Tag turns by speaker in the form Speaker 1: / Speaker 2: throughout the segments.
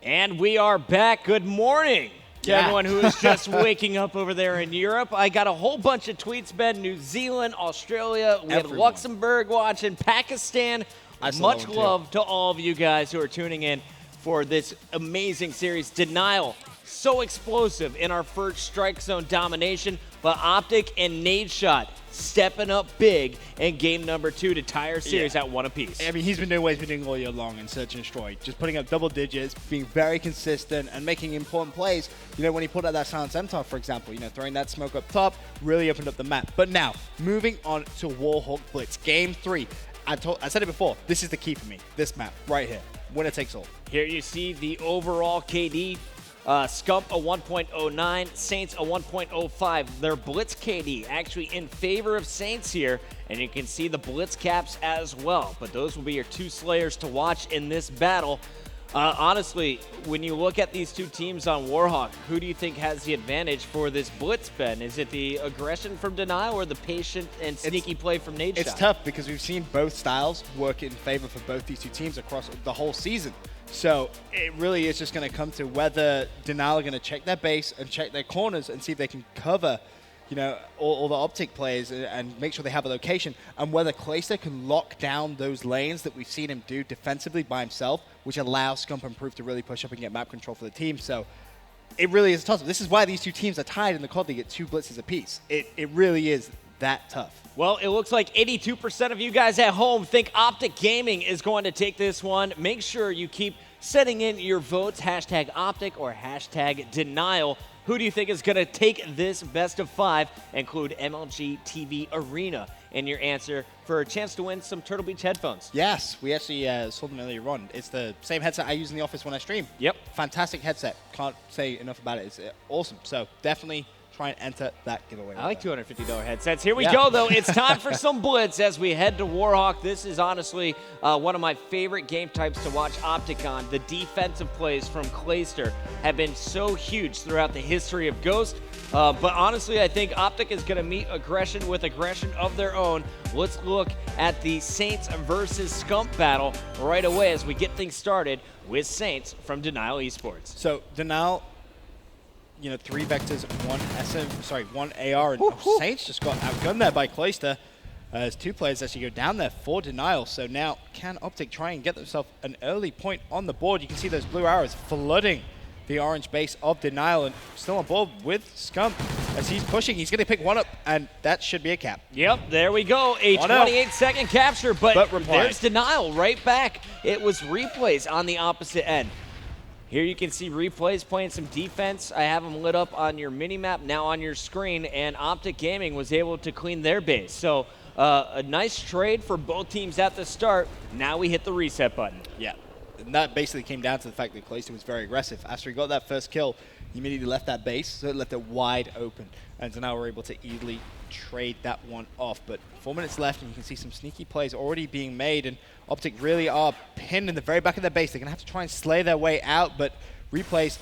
Speaker 1: And we are back. Good morning to everyone who is just waking up over there in Europe. I got a whole bunch of tweets, Ben. New Zealand, Australia, we have Luxembourg watching, Pakistan. Much love to all of you guys who are tuning in for this amazing series. Denial, so explosive in our first strike zone domination, but OpTic and Nadeshot stepping up big in game number 2 to tie our series at 1 apiece.
Speaker 2: I mean, he's been doing what he's been doing all year long in Search and Destroy, just putting up double digits, being very consistent, and making important plays. You know, when he put out that Silence MTOF, for example, you know, throwing that smoke up top, really opened up the map. But now, moving on to Warhawk Blitz, game 3. I said it before, this is the key for me, this map right here. Winner takes all.
Speaker 1: Here you see the overall KD. Scump a 1.09, Saints a 1.05. Their Blitz KD actually in favor of Saints here, and you can see the Blitz caps as well. But those will be your two slayers to watch in this battle. Honestly, when you look at these two teams on Warhawk, who do you think has the advantage for this Blitz, Ben? Is it the aggression from Denial or the patient and sneaky play from Nadeshot?
Speaker 2: It's tough because we've seen both styles work in favor for both these two teams across the whole season. So it really is just going to come to whether Denial are going to check their base and check their corners and see if they can cover, you know, all the OpTic plays and make sure they have a location, and whether Clayster can lock down those lanes that we've seen him do defensively by himself, which allows Scump and Proof to really push up and get map control for the team. So it really is tough. This is why these two teams are tied in the COD. They get 2 blitzes apiece. It really is that tough.
Speaker 1: Well, it looks like 82% of you guys at home think OpTic Gaming is going to take this one. Make sure you keep sending in your votes, hashtag OpTic or hashtag Denial. Who do you think is going to take this best of 5? Include MLG TV Arena in your answer for a chance to win some Turtle Beach headphones.
Speaker 2: Yes, we actually saw them earlier on. It's the same headset I use in the office when I stream.
Speaker 1: Yep.
Speaker 2: Fantastic headset. Can't say enough about it. It's awesome. So definitely try and enter that giveaway.
Speaker 1: I like $250 headsets. Here we go, though. It's time for some Blitz as we head to Warhawk. This is honestly one of my favorite game types to watch OpTic on. The defensive plays from Clayster have been so huge throughout the history of Ghost. But honestly, I think OpTic is going to meet aggression with aggression of their own. Let's look at the Saints versus Scump battle right away as we get things started with Saints from Denial Esports.
Speaker 2: So Denial, you know, 3 vectors, 1 AR, and Saints just got outgunned there by Clayster. As 2 players actually go down there for Denial. So now can OpTic try and get themselves an early point on the board? You can see those blue arrows flooding the orange base of Denial, and still on board with Scump as he's pushing. He's going to pick one up, and that should be a cap.
Speaker 1: Yep, there we go. A 28-second capture, but there's Denial right back. It was replays on the opposite end. Here you can see replays playing some defense. I have them lit up on your mini-map now on your screen, and OpTic Gaming was able to clean their base. So a nice trade for both teams at the start. Now we hit the reset button.
Speaker 2: Yeah, and that basically came down to the fact that Clayster was very aggressive. After he got that first kill, he immediately left that base, so it left it wide open. And so now we're able to easily trade that one off. But 4 minutes left, and you can see some sneaky plays already being made, and OpTic really are pinned in the very back of their base. They're going to have to try and slay their way out, but replays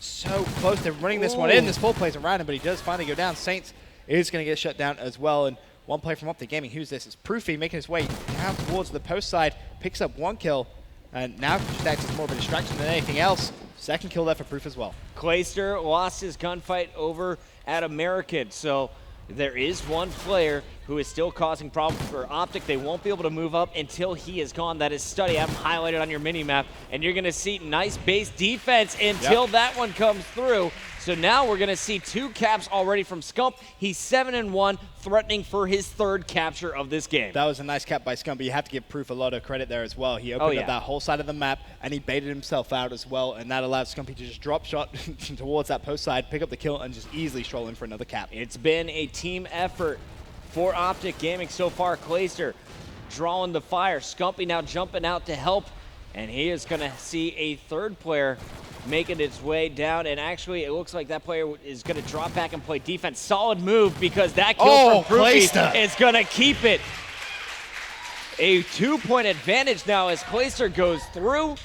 Speaker 2: so close. They're running this one in. There's 4 plays around him, but he does finally go down. Saints is going to get shut down as well, and one play from OpTic Gaming. Who's this? It's Proofy making his way down towards the post side, picks up 1 kill, and now just acts as more of a distraction than anything else. Second kill there for Proof as well.
Speaker 1: Clayster lost his gunfight over at American, so there is one player who is still causing problems for OpTic. They won't be able to move up until he is gone. That is Study. I have him highlighted on your mini-map, and you're going to see nice base defense until that one comes through. So now we're going to see 2 caps already from Scump. He's 7-1, threatening for his 3rd capture of this game.
Speaker 2: That was a nice cap by Scump, but you have to give Proof a lot of credit there as well. He opened up that whole side of the map, and he baited himself out as well, and that allowed Scumpy to just drop shot towards that post side, pick up the kill, and just easily stroll in for another cap.
Speaker 1: It's been a team effort for OpTic Gaming so far. Clayster drawing the fire. Scumpy now jumping out to help, and he is going to see a 3rd player making its way down, and actually it looks like that player is going to drop back and play defense. Solid move, because that kill from Proofy is going to keep it. A 2-point advantage now as Clayster goes through.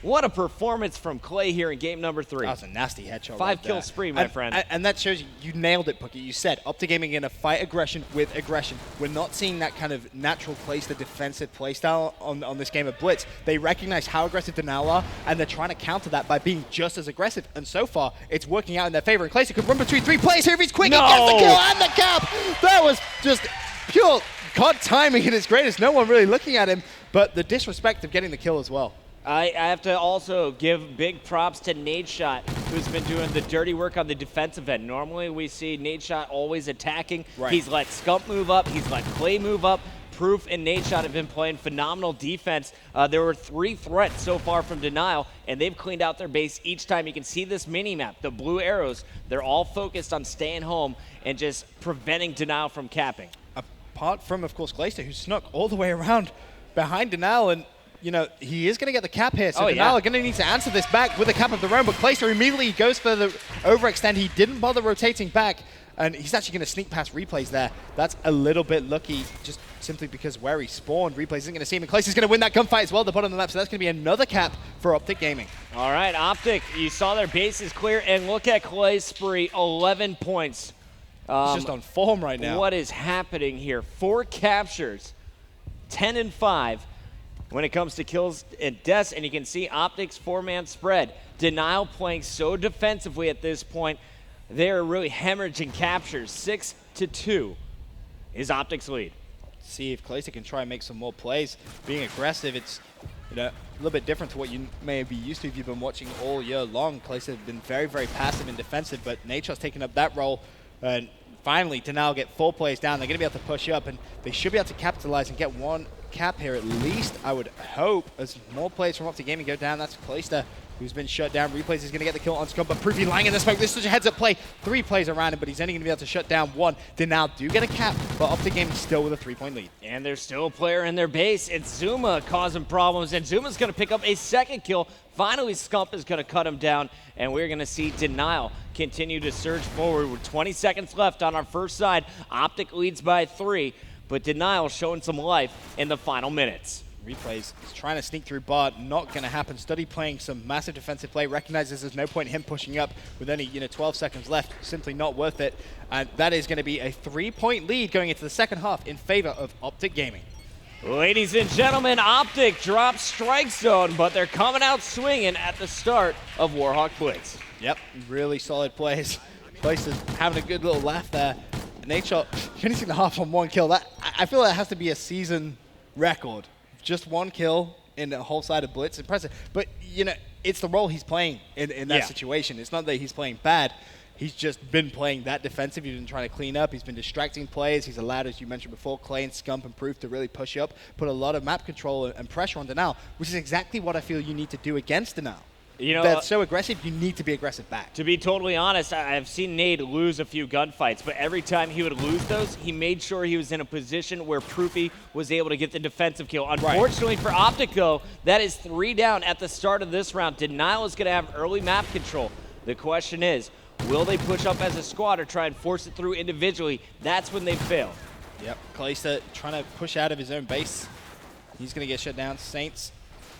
Speaker 1: What a performance from Clay here in game number 3.
Speaker 2: That was a nasty headshot.
Speaker 1: 5-kill spree, my friend.
Speaker 2: And that shows you nailed it, Pookie. You said OpTic Gaming going to fight aggression with aggression. We're not seeing that kind of natural the defensive playstyle on this game of Blitz. They recognize how aggressive Denial are, and they're trying to counter that by being just as aggressive. And so far, it's working out in their favor. And Clayster could run between 3 players here if he's quick.
Speaker 1: No.
Speaker 2: He gets the kill and the cap. That was just pure God timing at its greatest. No one really looking at him, but the disrespect of getting the kill as well.
Speaker 1: I have to also give big props to Nadeshot, who's been doing the dirty work on the defensive end. Normally, we see Nadeshot always attacking.
Speaker 2: Right.
Speaker 1: He's let Scump move up. He's let Clay move up. Proof and Nadeshot have been playing phenomenal defense. There were 3 threats so far from Denial, and they've cleaned out their base each time. You can see this mini-map, the blue arrows. They're all focused on staying home and just preventing Denial from capping.
Speaker 2: Apart from, of course, Clayster, who snuck all the way around behind Denial, and you know, he is going to get the cap here, so Denial are going to need to answer this back with a cap of their own, but Clayster immediately goes for the overextend. He didn't bother rotating back, and he's actually going to sneak past Replays there. That's a little bit lucky, just simply because where he spawned, Replays isn't going to see him, and Clayster's going to win that gunfight as well at the bottom of the map, so that's going to be another cap for OpTic Gaming.
Speaker 1: All right, OpTic, you saw their base is clear, and look at Clay's spree, 11 points.
Speaker 2: He's just on form right now.
Speaker 1: What is happening here? 4 captures, 10-5. When it comes to kills and deaths, and you can see OpTic's 4-man spread. Denial playing so defensively at this point. They're really hemorrhaging captures. 6-2 is OpTic's lead.
Speaker 2: See if Clayster can try and make some more plays. Being aggressive, it's a little bit different to what you may be used to if you've been watching all year long. Clayster have been very, very passive and defensive, but Nature's taken up that role. And finally, Denial get 4 players down. They're going to be able to push up, and they should be able to capitalize and get 1 cap here at least, I would hope, as more players from OpTic Gaming go down. That's Clayster, who's been shut down. Replays is going to get the kill on Scump, but Proofy lying in the smoke. This is such a heads-up play. 3 plays around him, but he's only going to be able to shut down 1. Denial do get a cap, but OpTic Gaming still with a 3-point lead.
Speaker 1: And there's still a player in their base. It's Zuma causing problems, and Zuma's going to pick up a 2nd kill. Finally, Scump is going to cut him down, and we're going to see Denial continue to surge forward with 20 seconds left on our first side. OpTic leads by 3. But Denial showing some life in the final minutes.
Speaker 2: Replays is trying to sneak through bar, not going to happen. Study playing some massive defensive play, recognizes there's no point in him pushing up with only 12 seconds left, simply not worth it. And that is going to be a 3-point lead going into the second half in favor of OpTic Gaming.
Speaker 1: Ladies and gentlemen, OpTic drops Strike Zone, but they're coming out swinging at the start of Warhawk Blitz.
Speaker 2: Yep, really solid plays. Clayster's having a good little laugh there. Nate finishing the half on 1 kill. I feel that has to be a season record. Just 1 kill in the whole side of Blitz. Impressive. But, it's the role he's playing in that situation. It's not that he's playing bad. He's just been playing that defensive. He's been trying to clean up. He's been distracting players. He's allowed, as you mentioned before, Clay and Scump and Proof to really push up, put a lot of map control and pressure on Denial, which is exactly what I feel you need to do against Denial. They're so aggressive, you need to be aggressive back.
Speaker 1: To be totally honest, I've seen Nade lose a few gunfights, but every time he would lose those, he made sure he was in a position where Proofy was able to get the defensive kill. Unfortunately for OpTic, though, that is 3 down at the start of this round. Denial is going to have early map control. The question is, will they push up as a squad or try and force it through individually? That's when they fail.
Speaker 2: Yep, Clayster trying to push out of his own base. He's going to get shut down. Saints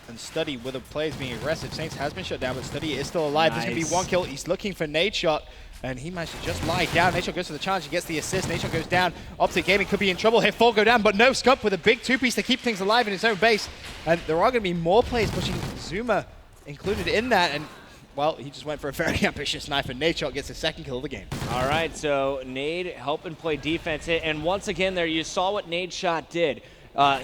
Speaker 2: and Study with the players being aggressive. Saints has been shut down, but Study is still alive. Nice. There's going to be 1 kill. He's looking for Nadeshot, and he managed to just lie down. Nadeshot goes for the challenge. He gets the assist. Nadeshot goes down. OpTic Gaming could be in trouble here. 4 go down, but no. Scump with a big 2-piece to keep things alive in his own base. And there are going to be more players pushing Zuma included in that. And, well, he just went for a very ambitious knife, and Nadeshot gets his 2nd kill of the game. All
Speaker 1: right, so Nade helping play defense. And once again there, you saw what Nadeshot did.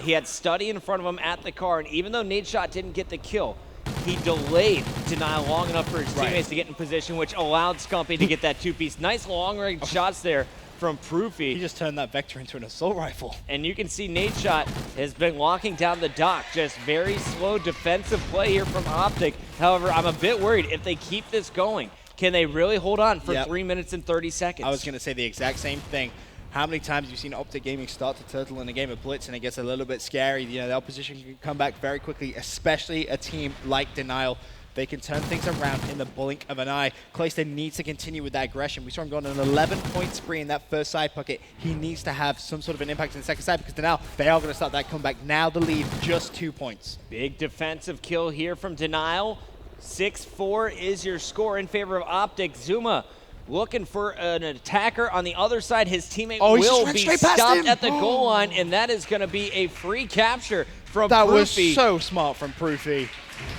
Speaker 1: He had Study in front of him at the car, and even though Nadeshot didn't get the kill, he delayed Denial long enough for his teammates to get in position, which allowed Scumpy to get that 2-piece. Nice long-range shots there from Proofy.
Speaker 2: He just turned that Vector into an assault rifle.
Speaker 1: And you can see Nadeshot has been locking down the dock. Just very slow defensive play here from OpTic. However, I'm a bit worried if they keep this going. Can they really hold on for 3 minutes and 30 seconds?
Speaker 2: I was going to say the exact same thing. How many times have you seen OpTic Gaming start to turtle in a game of Blitz and it gets a little bit scary? The opposition can come back very quickly, especially a team like Denial. they can turn things around in the blink of an eye. Clayster needs to continue with that aggression. We saw him go on an 11-point spree in that first side pocket. He needs to have some sort of an impact in the second side because now they are going to start that comeback. Now the lead, just 2 points.
Speaker 1: Big defensive kill here from Denial. 6-4 is your score in favor of OpTic. Zuma looking for an attacker on the other side. His teammate will be stopped at the goal line, and that is going to be a free capture from Proofy.
Speaker 2: That was so smart from Proofy.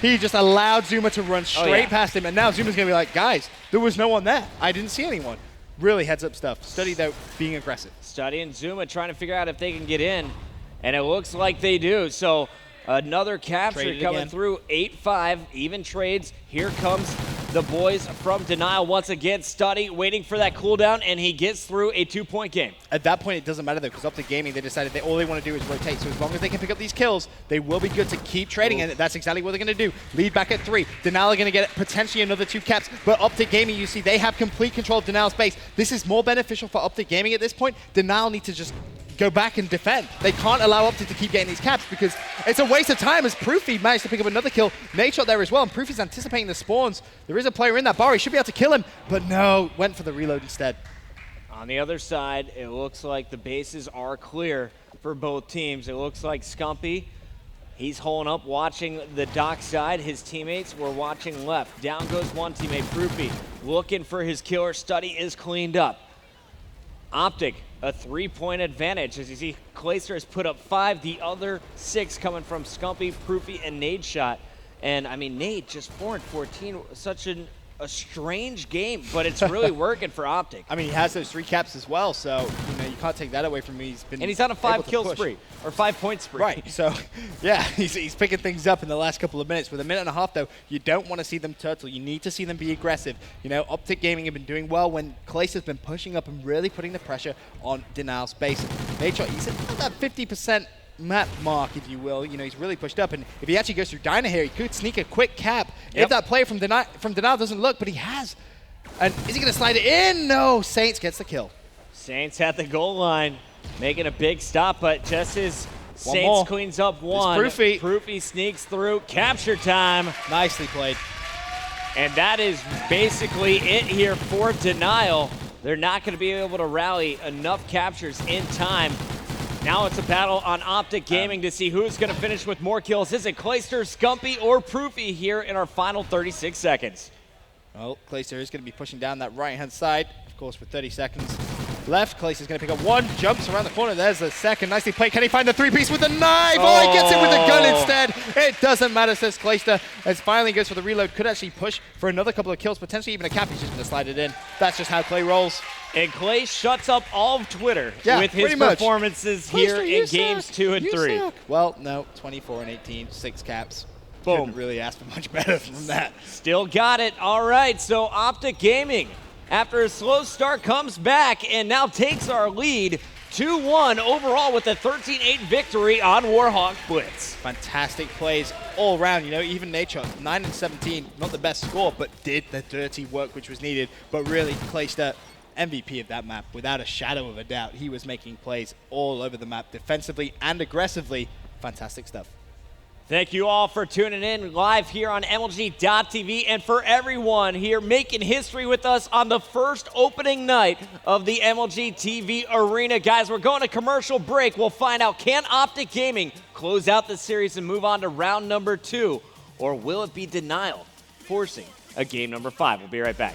Speaker 2: He just allowed Zuma to run straight past him, and now Zuma's going to be like, guys, there was no one there. I didn't see anyone. Really heads-up stuff. Study, though, being aggressive.
Speaker 1: Study and Zuma trying to figure out if they can get in, and it looks like they do. So another capture coming through. 8-5, even trades. Here comes the boys from Denial once again. Study waiting for that cooldown, and he gets through a 2-point game.
Speaker 2: At that point, it doesn't matter, though, because OpTic Gaming, they decided all they want to do is rotate. So as long as they can pick up these kills, they will be good to keep trading, and that's exactly what they're going to do. Lead back at 3. Denial are going to get potentially another 2 caps, but OpTic Gaming, you see, they have complete control of Denial's base. This is more beneficial for OpTic Gaming at this point. Denial need to just go back and defend. They can't allow OpTic to keep getting these caps because it's a waste of time as Proofy managed to pick up another kill. Nade shot there as well, and Proofy's anticipating the spawns. There is a player in that bar. He should be able to kill him, but no, went for the reload instead.
Speaker 1: On the other side, it looks like the bases are clear for both teams. It looks like Scumpy, he's holding up, watching the dock side. His teammates were watching left. Down goes one teammate, Proofy, looking for his killer. Study is cleaned up. OpTic, a 3-point advantage. As you see, Clayster has put up 5, the other 6 coming from Scumpy, Proofy, and Nade shot. And I mean, Nade just 4 and 14, such a strange game, but it's really working for OpTic.
Speaker 2: I mean, he has those 3 caps as well, so you can't take that away from me.
Speaker 1: He's on a 5-kill spree, or 5-point spree.
Speaker 2: Right, so yeah, he's picking things up in the last couple of minutes. With a minute and a half, though, you don't want to see them turtle. You need to see them be aggressive. OpTic Gaming have been doing well when Clayster's been pushing up and really putting the pressure on Denial's base. Nade shot, he's at that 50% map mark, if you will. He's really pushed up, and if he actually goes through Diner here, he could sneak a quick cap if that player from Denial doesn't look, but he has. And is he going to slide it in? No, Saints gets the kill.
Speaker 1: Saints at the goal line, making a big stop, but just as Saints cleans up one, Proofy sneaks through. Capture time.
Speaker 2: Nicely played.
Speaker 1: And that is basically it here for Denial. They're not going to be able to rally enough captures in time. Now it's a battle on OpTic Gaming to see who's going to finish with more kills. Is it Clayster, Scumpy, or Proofy here in our final 36 seconds?
Speaker 2: Well, Clayster is going to be pushing down that right-hand side, of course, with 30 seconds left. Clayster's going to pick up 1, jumps around the corner. There's the second. Nicely played. Can he find the 3-piece with the knife? Oh, he gets it with the gun instead. It doesn't matter, says Clayster, as finally goes for the reload. Could actually push for another couple of kills, potentially even a cap. He's just going to slide it in. That's just how Clay rolls.
Speaker 1: And Clay shuts up all of Twitter with his performances here in games 2 and 3.
Speaker 2: Well, no, 24 and 18, 6 caps. Boom. Couldn't really ask for much better than that.
Speaker 1: Still got it. All right, so OpTic Gaming, after a slow start, comes back and now takes our lead 2-1 overall with a 13-8 victory on Warhawk Blitz.
Speaker 2: Fantastic plays all around. Even Nade shot, 9 and 17, not the best score, but did the dirty work which was needed. But really, Clayster, MVP of that map, without a shadow of a doubt. He was making plays all over the map, defensively and aggressively. Fantastic stuff.
Speaker 1: Thank you all for tuning in live here on MLG.TV, and for everyone here making history with us on the first opening night of the MLG TV Arena. Guys, we're going to commercial break. We'll find out, can OpTic Gaming close out the series and move on to round number 2, or will it be Denial forcing a game number 5? We'll be right back.